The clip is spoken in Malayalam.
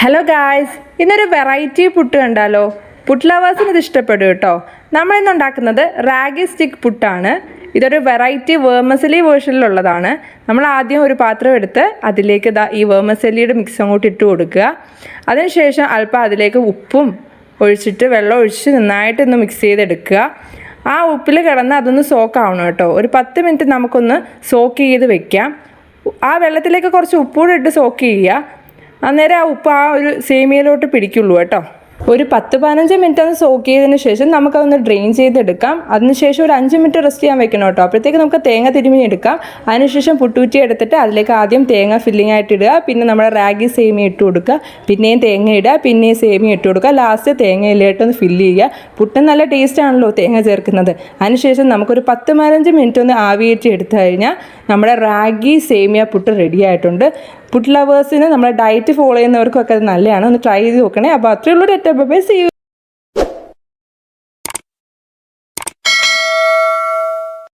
ഹലോ ഗായ്സ്, ഇന്നൊരു വെറൈറ്റി പുട്ട് കണ്ടാലോ. പുട്ട് ലവേഴ്സിന് ഇത് ഇഷ്ടപ്പെടും കേട്ടോ. നമ്മളിന്ന് ഉണ്ടാക്കുന്നത് റാഗി സ്റ്റിക്ക് പുട്ടാണ്. ഇതൊരു വെറൈറ്റി വേർമസലി വേർഷനിലുള്ളതാണ്. നമ്മൾ ആദ്യം ഒരു പാത്രം എടുത്ത് അതിലേക്ക് ഈ വേർമസലിയുടെ മിക്സ് അങ്ങോട്ട് ഇട്ട് കൊടുക്കുക. അതിനുശേഷം അല്പം അതിലേക്ക് ഉപ്പും ഒഴിച്ചിട്ട് വെള്ളം ഒഴിച്ച് നന്നായിട്ടൊന്ന് മിക്സ് ചെയ്തെടുക്കുക. ആ ഉപ്പിൽ കിടന്ന് അതൊന്ന് സോക്ക് ആവണം കേട്ടോ. ഒരു 10 മിനിറ്റ് നമുക്കൊന്ന് സോക്ക് ചെയ്ത് വെക്കാം. ആ വെള്ളത്തിലേക്ക് കുറച്ച് ഉപ്പൂടെ ഇട്ട് സോക്ക് ചെയ്യുക. അന്നേരം ആ ഉപ്പ് ആ ഒരു സേമിയയിലോട്ട് പിടിക്കുള്ളൂ കേട്ടോ. ഒരു 10-15 മിനിറ്റ് ഒന്ന് സോക്ക് ചെയ്തതിന് ശേഷം നമുക്കതൊന്ന് ഡ്രെയിൻ ചെയ്തെടുക്കാം. അതിനുശേഷം ഒരു 5 മിനിറ്റ് റെസ്റ്റ് ചെയ്യാൻ വെക്കണം കേട്ടോ. അപ്പോഴത്തേക്ക് നമുക്ക് തേങ്ങ തിരുമ്മി എടുക്കാം. അതിനുശേഷം പുട്ടുകുറ്റി എടുത്തിട്ട് അതിലേക്ക് ആദ്യം തേങ്ങ ഫില്ലിംഗ് ആയിട്ട് ഇടുക. പിന്നെ നമ്മുടെ റാഗി സേമിയ ഇട്ട് കൊടുക്കുക. പിന്നെയും തേങ്ങ ഇടുക. പിന്നെയും സേമിയ ഇട്ട് കൊടുക്കുക. ലാസ്റ്റ് തേങ്ങയിലായിട്ടൊന്ന് ഫില്ല് ചെയ്യുക. പുട്ടും നല്ല ടേസ്റ്റ് ആണല്ലോ തേങ്ങ ചേർക്കുന്നത്. അതിനുശേഷം നമുക്കൊരു 10-15 മിനിറ്റ് ഒന്ന് ആവിയേറ്റി എടുത്തു കഴിഞ്ഞാൽ നമ്മുടെ റാഗി സേമിയ പുട്ട് റെഡി ആയിട്ടുണ്ട്. പുട്ട് ലവേഴ്സിന് നമ്മുടെ ഡയറ്റ് ഫോളോ ചെയ്യുന്നവർക്കൊക്കെ അത് നല്ലതാണ്. ഒന്ന് ട്രൈ ചെയ്ത് നോക്കണേ. അപ്പോൾ അത്രയുള്ളൂ. By, see you.